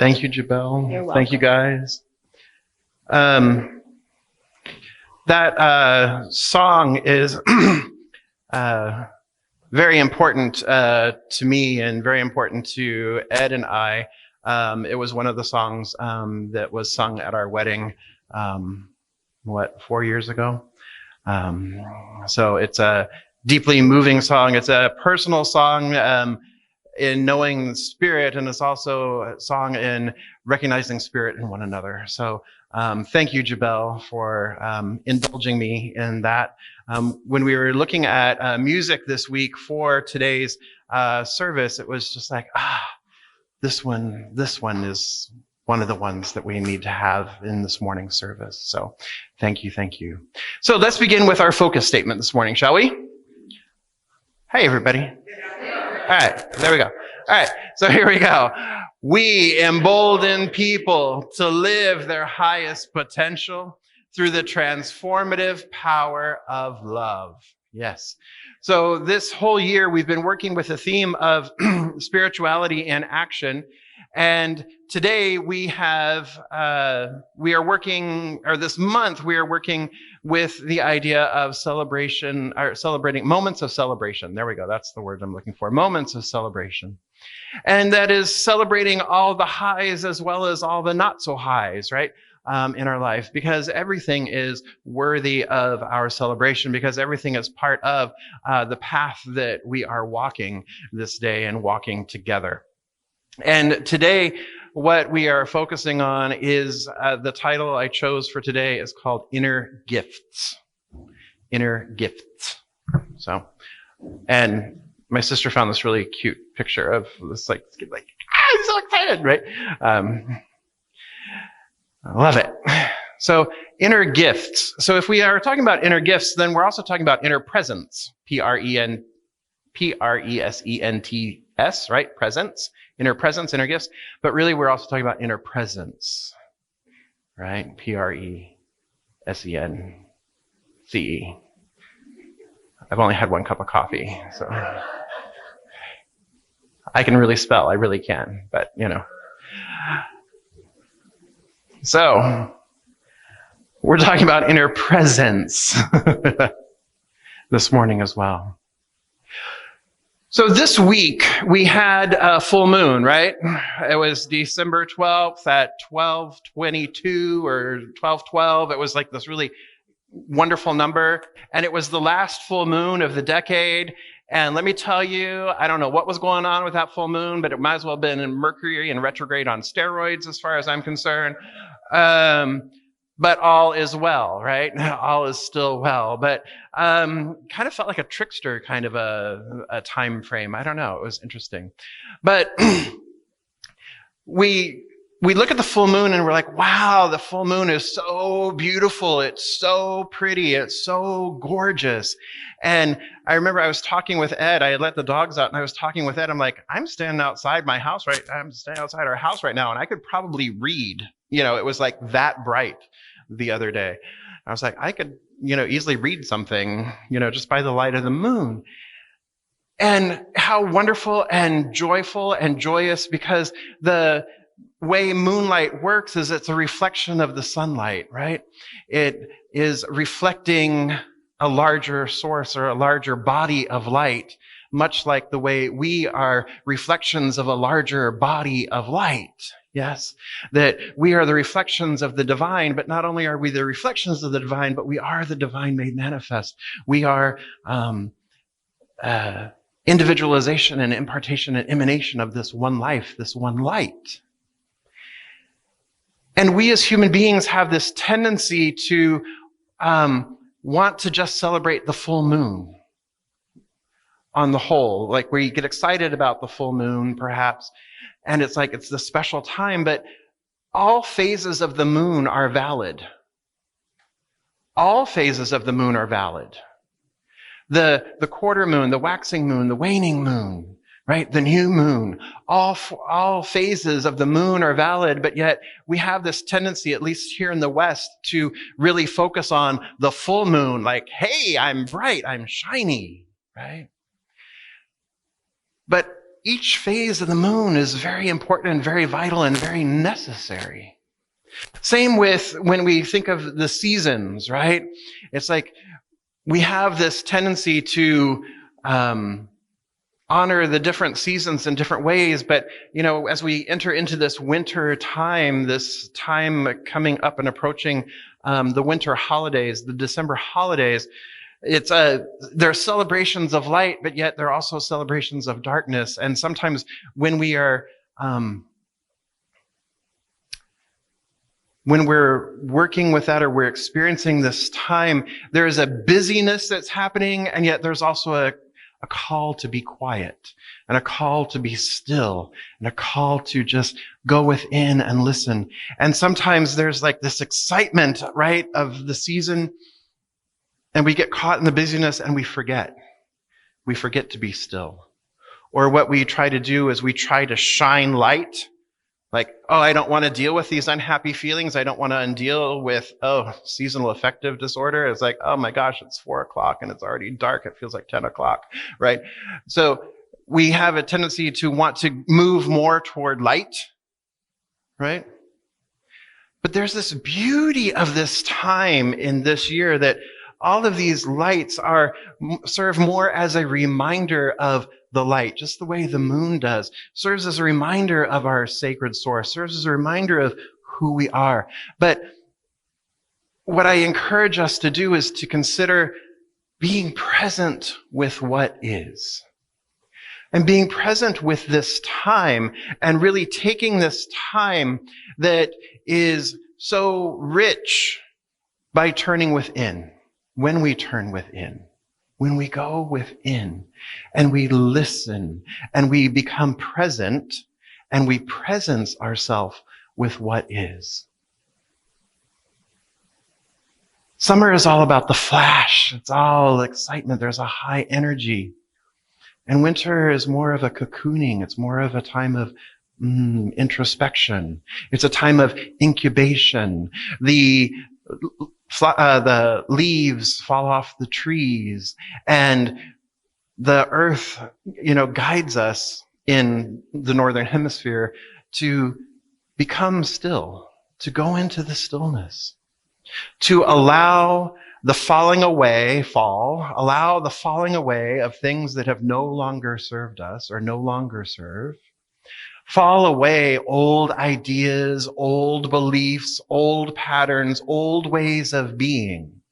Thank you, Jabel. You're welcome. Thank you, guys. That song is very important to me and very important to Ed and I. It was one of the songs that was sung at our wedding, 4 years ago? So it's a deeply moving song. It's a personal song in knowing the Spirit, and it's also a song in recognizing Spirit in one another. So thank you, Jabel, for indulging me in that. When we were looking at music this week for today's service, it was just like, this one is one of the ones that we need to have in this morning's service. So thank you. So let's begin with our focus statement this morning, shall we? Hey, everybody. All right, there we go. All right, so here we go. We embolden people to live their highest potential through the transformative power of love. Yes. So this whole year, we've been working with the theme of spirituality in action. And today we are working with the idea of celebration, or celebrating moments of celebration. There we go. That's the word I'm looking for. Moments of celebration. And that is celebrating all the highs as well as all the not so highs, right? In our life, because everything is worthy of our celebration, because everything is part of the path that we are walking this day and walking together. And today, what we are focusing on is the title I chose for today is called Inner Gifts. Inner Gifts. So, and my sister found this really cute picture of this I'm so excited, right? I love it. So inner gifts. So if we are talking about inner gifts, then we're also talking about inner presence. Presents, right? Presence. Inner presence, inner gifts. But really, we're also talking about inner presence, right? Presence. I've only had one cup of coffee, so I can really spell. I really can, but So, we're talking about inner presence this morning as well. So this week, we had a full moon, right? It was December 12th at 12:22 or 12:12. It was like this really wonderful number. And it was the last full moon of the decade. And let me tell you, I don't know what was going on with that full moon, but it might as well have been in Mercury and retrograde on steroids as far as I'm concerned. But all is well, right? All is still well. But kind of felt like a trickster kind of a time frame. I don't know. It was interesting. But we look at the full moon and we're like, wow, the full moon is so beautiful. It's so pretty. It's so gorgeous. And I remember I was talking with Ed. I had let the dogs out and I was talking with Ed. I'm like, I'm standing outside our house right now and I could probably read. It was like that bright the other day. I was like, I could, easily read something, just by the light of the moon. And how wonderful and joyful and joyous, because the way moonlight works is it's a reflection of the sunlight, right? It is reflecting a larger source or a larger body of light, much like the way we are reflections of a larger body of light. Yes, that we are the reflections of the divine, but not only are we the reflections of the divine, but we are the divine made manifest. We are individualization and impartation and emanation of this one life, this one light. And we as human beings have this tendency to want to just celebrate the full moon on the whole, like where you get excited about the full moon, perhaps, and it's like it's the special time, but all phases of the moon are valid. All phases of the moon are valid. The quarter moon, the waxing moon, the waning moon, right? The new moon, all phases of the moon are valid, but yet we have this tendency, at least here in the West, to really focus on the full moon, like, hey, I'm bright, I'm shiny, right? But each phase of the moon is very important and very vital and very necessary. Same with when we think of the seasons, right? It's like we have this tendency to honor the different seasons in different ways, but as we enter into this winter time, this time coming up and approaching the winter holidays, the December holidays, there are celebrations of light, but yet there are also celebrations of darkness. And sometimes when we are when we're working with that or we're experiencing this time, there is a busyness that's happening, and yet there's also a call to be quiet, and a call to be still, and a call to just go within and listen. And sometimes there's like this excitement, right, of the season, and we get caught in the busyness and we forget. We forget to be still. Or what we try to do is we try to shine light. Like, I don't want to deal with these unhappy feelings. I don't want to deal with, seasonal affective disorder. It's like, oh my gosh, it's 4:00 and it's already dark. It feels like 10:00, right? So we have a tendency to want to move more toward light, right? But there's this beauty of this time in this year that all of these lights serve more as a reminder of the light, just the way the moon does, serves as a reminder of our sacred source, serves as a reminder of who we are. But what I encourage us to do is to consider being present with what is. And being present with this time, and really taking this time that is so rich by turning within. When we turn within, when we go within and we listen and we become present and we presence ourselves with what is. Summer is all about the flash. It's all excitement. There's a high energy. And winter is more of a cocooning. It's more of a time of introspection. It's a time of incubation. The leaves fall off the trees, and the earth, guides us in the northern hemisphere to become still, to go into the stillness, to allow the falling away of things that have no longer served us or no longer serve. Fall away old ideas, old beliefs, old patterns, old ways of being.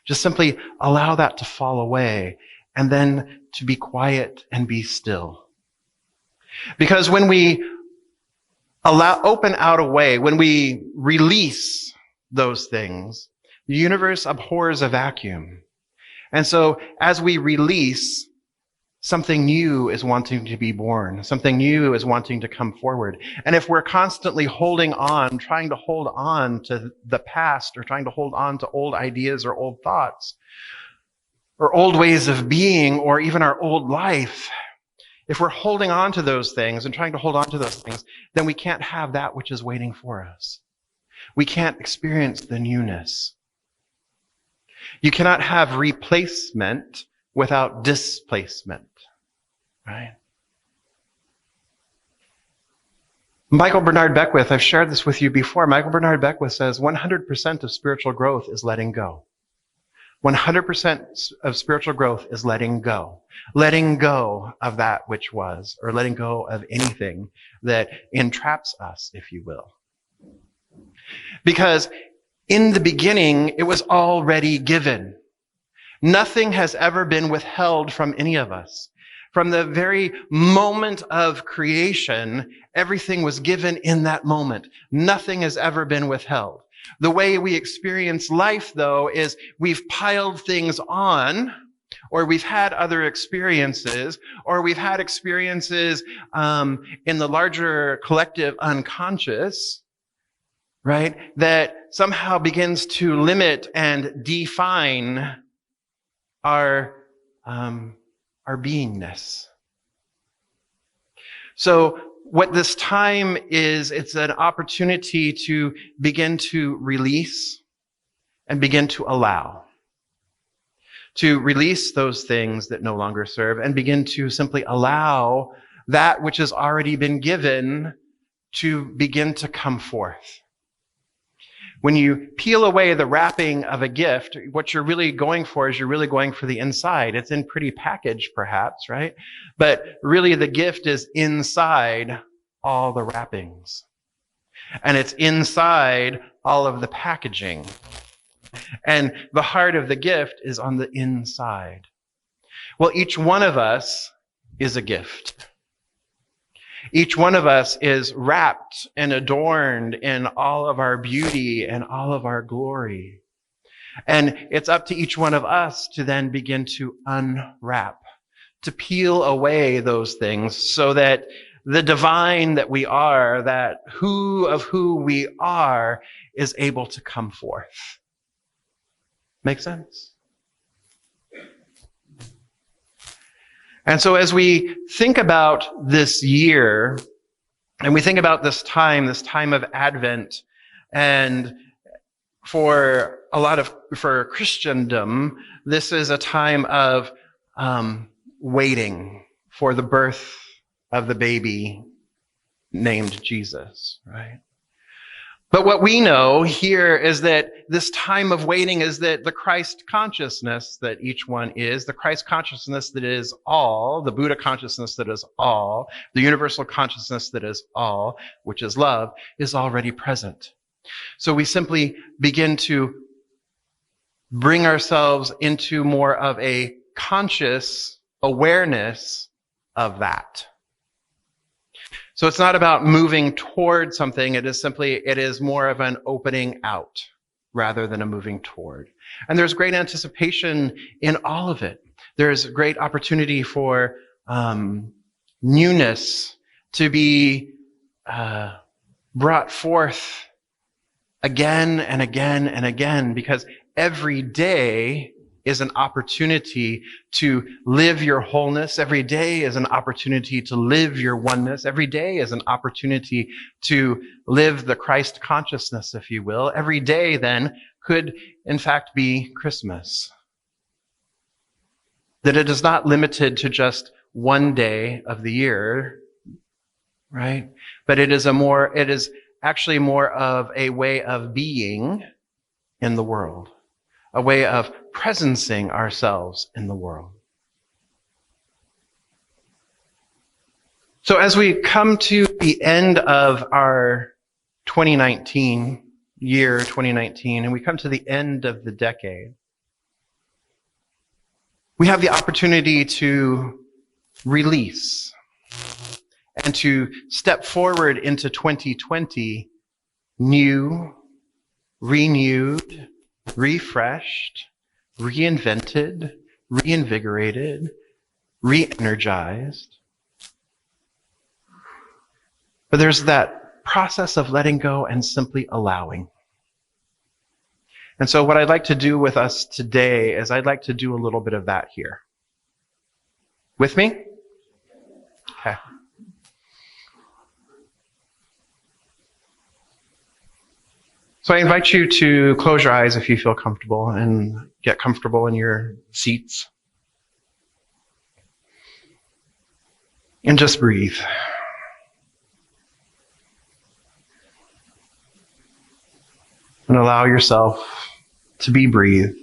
Just simply allow that to fall away, and then to be quiet and be still. Because when we open out a way, when we release those things, the universe abhors a vacuum. And so as we release, something new is wanting to be born. Something new is wanting to come forward. And if we're constantly holding on, trying to hold on to the past, or trying to hold on to old ideas or old thoughts, or old ways of being, or even our old life, if we're holding on to those things and trying to hold on to those things, then we can't have that which is waiting for us. We can't experience the newness. You cannot have replacement without displacement, right? Michael Bernard Beckwith, I've shared this with you before. Michael Bernard Beckwith says 100% of spiritual growth is letting go. 100% of spiritual growth is letting go. Letting go of that which was, or letting go of anything that entraps us, if you will. Because in the beginning, it was already given. Nothing has ever been withheld from any of us. From the very moment of creation, everything was given in that moment. Nothing has ever been withheld. The way we experience life, though, is we've piled things on, or we've had other experiences, or we've had experiences in the larger collective unconscious, right, that somehow begins to limit and define our beingness. So what this time is, it's an opportunity to begin to release and begin to allow. to release those things that no longer serve and begin to simply allow that which has already been given to begin to come forth. When you peel away the wrapping of a gift, what you're really going for is you're really going for the inside. It's in pretty package, perhaps, right? But really the gift is inside all the wrappings. And it's inside all of the packaging. And the heart of the gift is on the inside. Well, each one of us is a gift. Each one of us is wrapped and adorned in all of our beauty and all of our glory. And it's up to each one of us to then begin to unwrap, to peel away those things so that the divine that we are, that who we are, is able to come forth. Make sense? And so as we think about this year, and we think about this time of Advent, and for Christendom, this is a time of waiting for the birth of the baby named Jesus, right? But what we know here is that this time of waiting is that the Christ consciousness that each one is, the Christ consciousness that is all, the Buddha consciousness that is all, the universal consciousness that is all, which is love, is already present. So we simply begin to bring ourselves into more of a conscious awareness of that. So it's not about moving toward something. It is more of an opening out rather than a moving toward. And there's great anticipation in all of it. There's great opportunity for newness to be brought forth again and again and again, because every day is an opportunity to live your wholeness. Every day is an opportunity to live your oneness. Every day is an opportunity to live the Christ consciousness, if you will. Every day, then, could, in fact, be Christmas. That it is not limited to just one day of the year, right? But it is actually more of a way of being in the world. A way of presencing ourselves in the world. So as we come to the end of our 2019, and we come to the end of the decade, we have the opportunity to release and to step forward into 2020 new, renewed, refreshed, reinvented, reinvigorated, re-energized. But there's that process of letting go and simply allowing. And so what I'd like to do with us today is I'd like to do a little bit of that here. With me? Okay. So I invite you to close your eyes if you feel comfortable and get comfortable in your seats. And just breathe. And allow yourself to be breathed.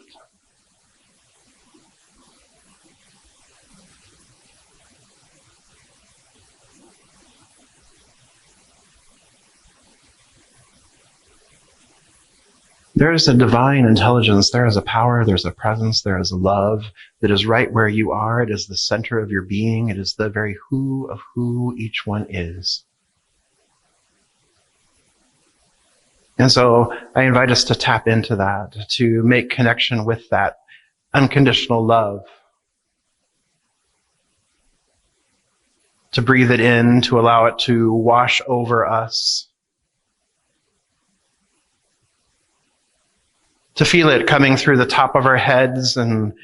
There is a divine intelligence, there is a power, there's a presence, there is a love that is right where you are. It is the center of your being. It is the very who of who each one is. And so I invite us to tap into that, to make connection with that unconditional love, to breathe it in, to allow it to wash over us, to feel it coming through the top of our heads and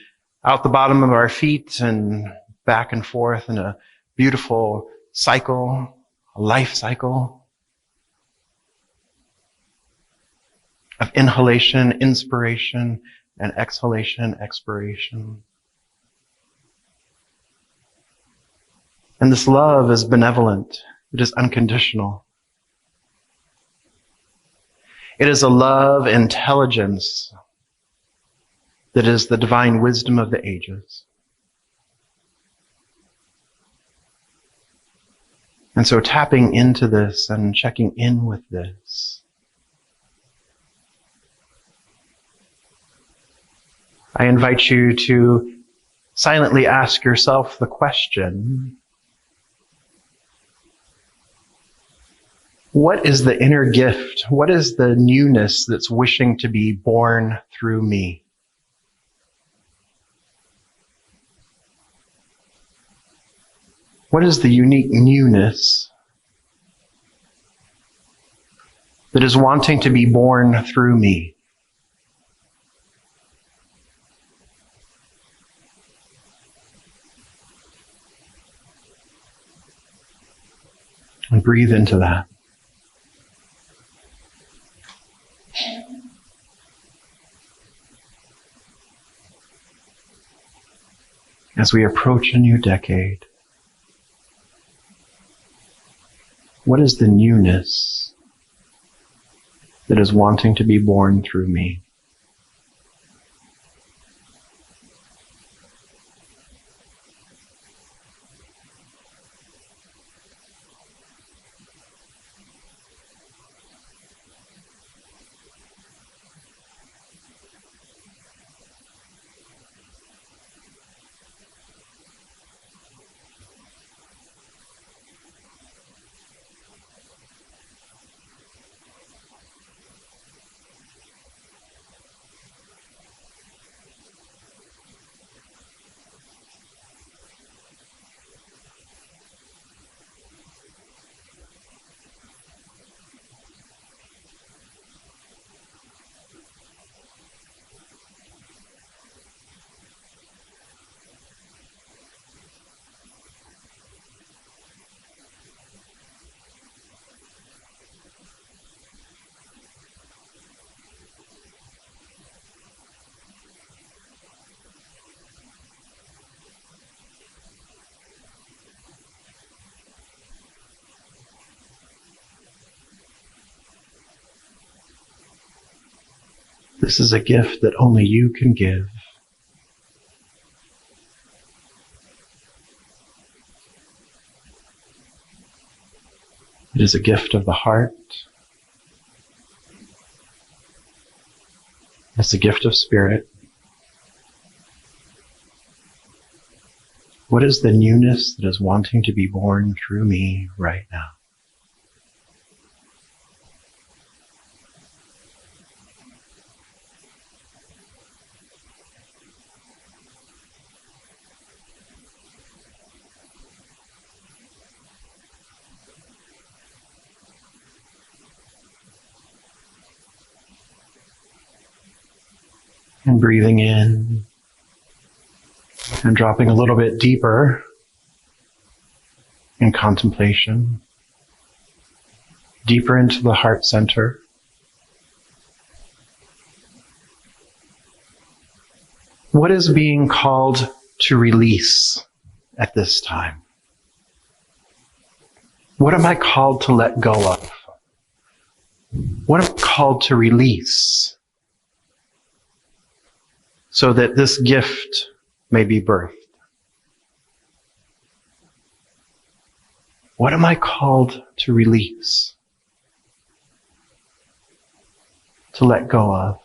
out the bottom of our feet and back and forth in a beautiful cycle, a life cycle of inhalation, inspiration, and exhalation, expiration. And this love is benevolent. It is unconditional. It is a love intelligence that is the divine wisdom of the ages. And so tapping into this and checking in with this, I invite you to silently ask yourself the question, what is the inner gift? What is the newness that's wishing to be born through me? What is the unique newness that is wanting to be born through me? And breathe into that. As we approach a new decade, what is the newness that is wanting to be born through me? This is a gift that only you can give. It is a gift of the heart. It's a gift of spirit. What is the newness that is wanting to be born through me right now? And breathing in and dropping a little bit deeper in contemplation, deeper into the heart center. What is being called to release at this time? What am I called to let go of? What am I called to release so that this gift may be birthed? What am I called to release, to let go of?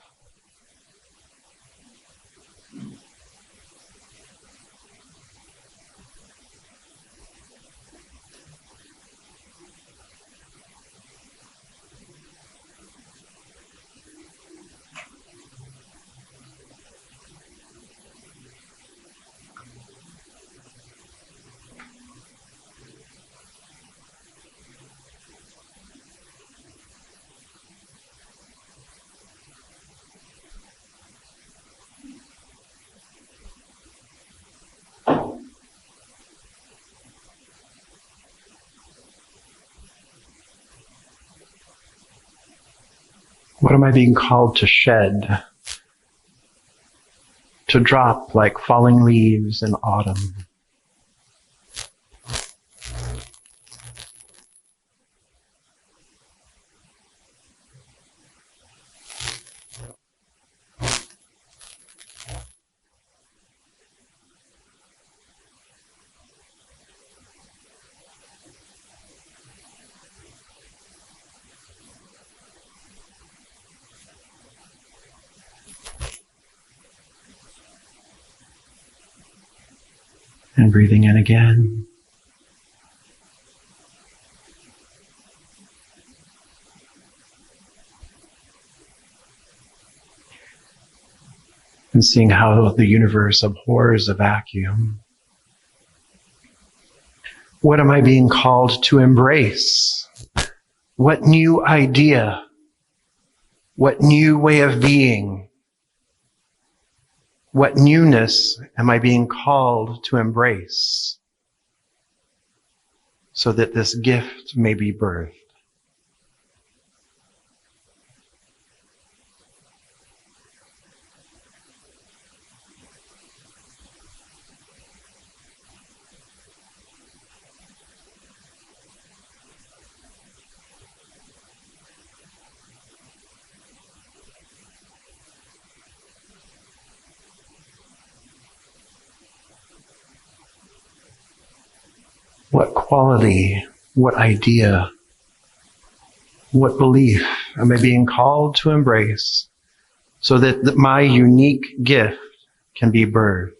What am I being called to shed to drop like falling leaves in autumn. And breathing in again. And seeing how the universe abhors a vacuum. What am I being called to embrace? What new idea? What new way of being? What newness am I being called to embrace so that this gift may be birthed? What quality, what idea, what belief am I being called to embrace so that my unique gift can be birthed?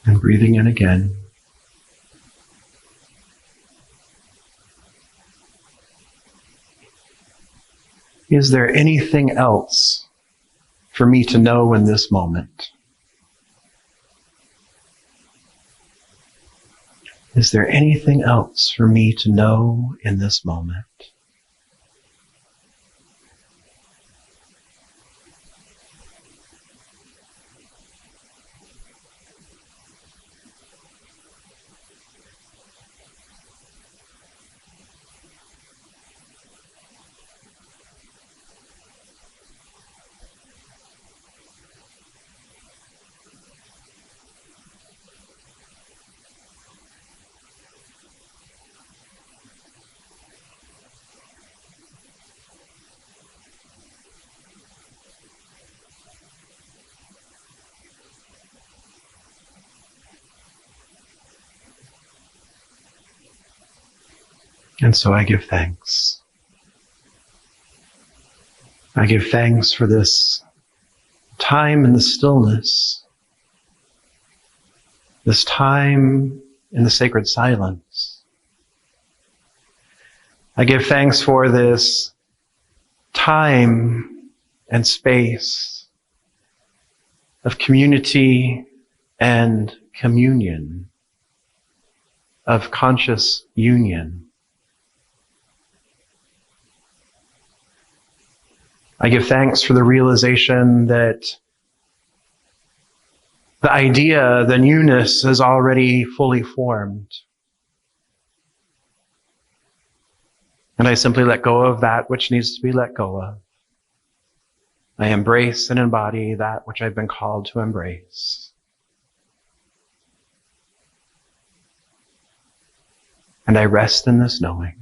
And breathing in again. Is there anything else for me to know in this moment? Is there anything else for me to know in this moment? And so I give thanks. I give thanks for this time in the stillness, this time in the sacred silence. I give thanks for this time and space of community and communion, of conscious union. I give thanks for the realization that the idea, the newness, is already fully formed. And I simply let go of that which needs to be let go of. I embrace and embody that which I've been called to embrace. And I rest in this knowing,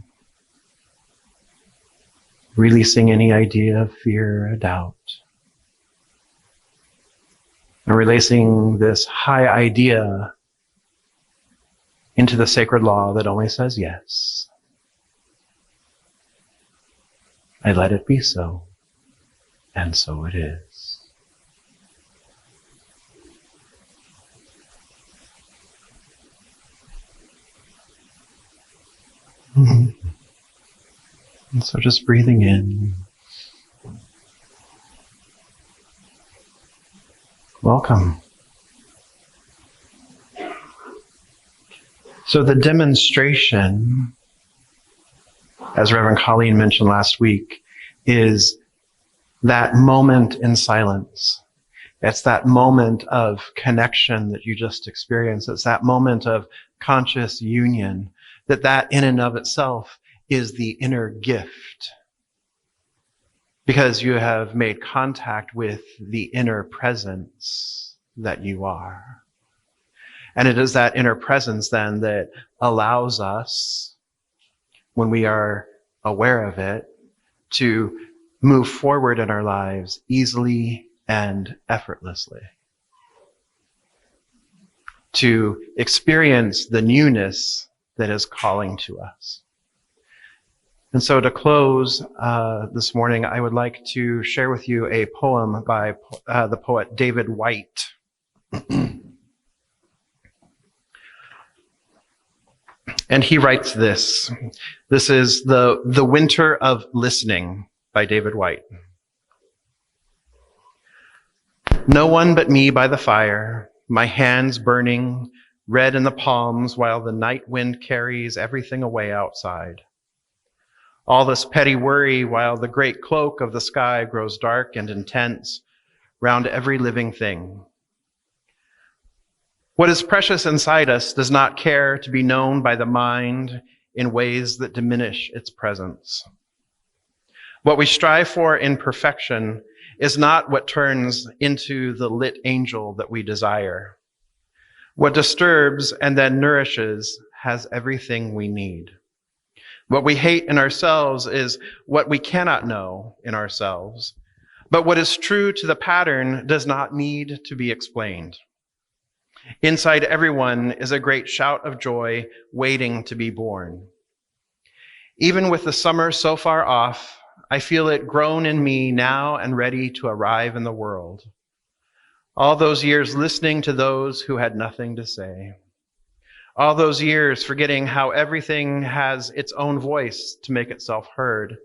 releasing any idea of fear or doubt, and releasing this high idea into the sacred law that only says yes. I let it be so, and so it is. And so just breathing in. Welcome. So the demonstration, as Reverend Colleen mentioned last week, is that moment in silence. It's that moment of connection that you just experienced. It's that moment of conscious union, that in and of itself is the inner gift. Because you have made contact with the inner presence that you are. And it is that inner presence then that allows us, when we are aware of it, to move forward in our lives easily and effortlessly. To experience the newness that is calling to us. And so to close this morning, I would like to share with you a poem by the poet David Whyte. And he writes this. This is The Winter of Listening by David Whyte. No one but me by the fire, my hands burning, red in the palms while the night wind carries everything away outside. All this petty worry while the great cloak of the sky grows dark and intense round every living thing. What is precious inside us does not care to be known by the mind in ways that diminish its presence. What we strive for in perfection is not what turns into the lit angel that we desire. What disturbs and then nourishes has everything we need. What we hate in ourselves is what we cannot know in ourselves. But what is true to the pattern does not need to be explained. Inside everyone is a great shout of joy waiting to be born. Even with the summer so far off, I feel it grown in me now and ready to arrive in the world. All those years listening to those who had nothing to say. All those years forgetting how everything has its own voice to make itself heard.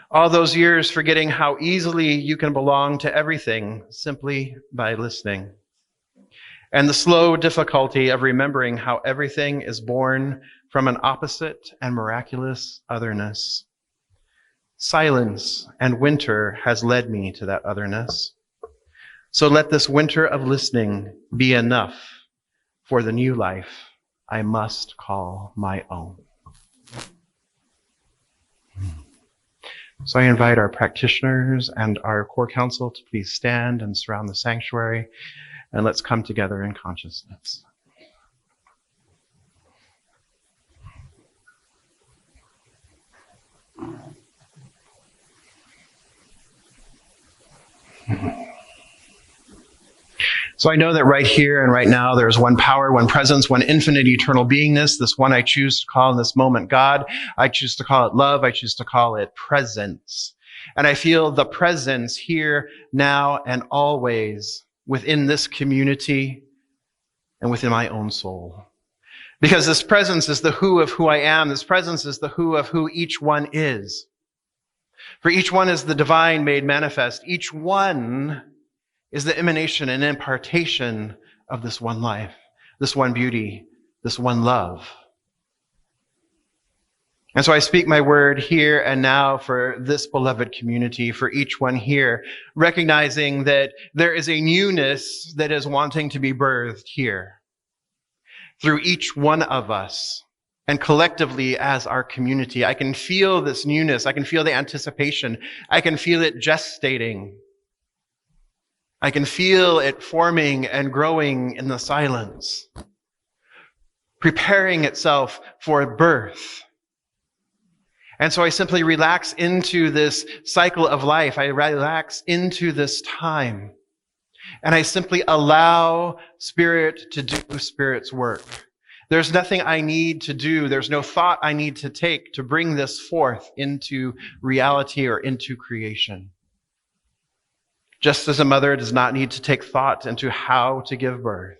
All those years forgetting how easily you can belong to everything simply by listening. And the slow difficulty of remembering how everything is born from an opposite and miraculous otherness. Silence and winter has led me to that otherness. So let this winter of listening be enough for the new life I must call my own. So I invite our practitioners and our core council to please stand and surround the sanctuary, and let's come together in consciousness. So I know that right here and right now there's one power, one presence, one infinite eternal beingness, this one I choose to call in this moment God. I choose to call it love. I choose to call it presence. And I feel the presence here, now, and always within this community and within my own soul. Because this presence is the who of who I am. This presence is the who of who each one is. For each one is the divine made manifest. Each one is the emanation and impartation of this one life, this one beauty, this one love. And so I speak my word here and now for this beloved community, for each one here, recognizing that there is a newness that is wanting to be birthed here through each one of us and collectively as our community. I can feel this newness. I can feel the anticipation. I can feel it gestating. I can feel it forming and growing in the silence, preparing itself for birth. And so I simply relax into this cycle of life. I relax into this time. And I simply allow Spirit to do Spirit's work. There's nothing I need to do. There's no thought I need to take to bring this forth into reality or into creation. Just as a mother does not need to take thought into how to give birth.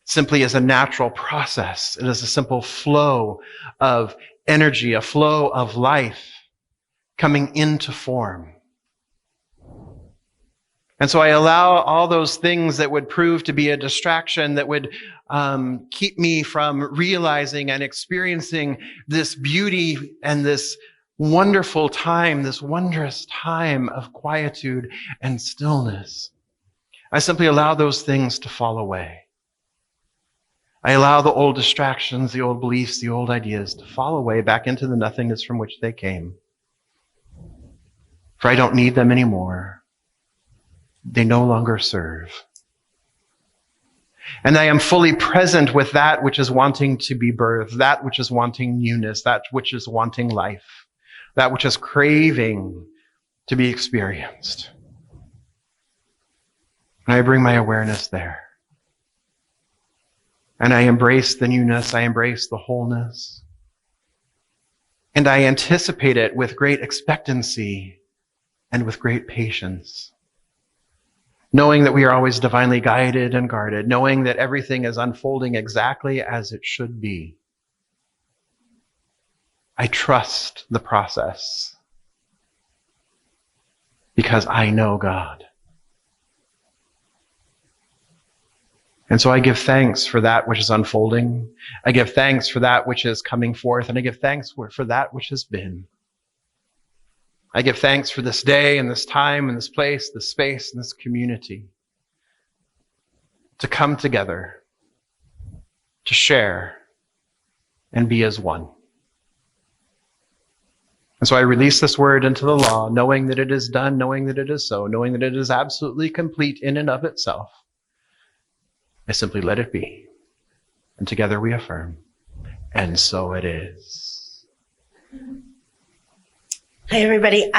Simply as a natural process. It is a simple flow of energy, a flow of life coming into form. And so I allow all those things that would prove to be a distraction, that would keep me from realizing and experiencing this beauty and this wonderful time, this wondrous time of quietude and stillness. I simply allow those things to fall away. I allow the old distractions, the old beliefs, the old ideas to fall away back into the nothingness from which they came. For I don't need them anymore. They no longer serve. And I am fully present with that which is wanting to be birthed, that which is wanting newness, that which is wanting life, that which is craving to be experienced. And I bring my awareness there. And I embrace the newness, I embrace the wholeness. And I anticipate it with great expectancy and with great patience. Knowing that we are always divinely guided and guarded, knowing that everything is unfolding exactly as it should be. I trust the process because I know God. And so I give thanks for that which is unfolding. I give thanks for that which is coming forth, and I give thanks for that which has been. I give thanks for this day and this time and this place, this space and this community to come together, to share and be as one. And so I release this word into the law, knowing that it is done, knowing that it is so, knowing that it is absolutely complete in and of itself. I simply let it be. And together we affirm, and so it is. Hi, everybody.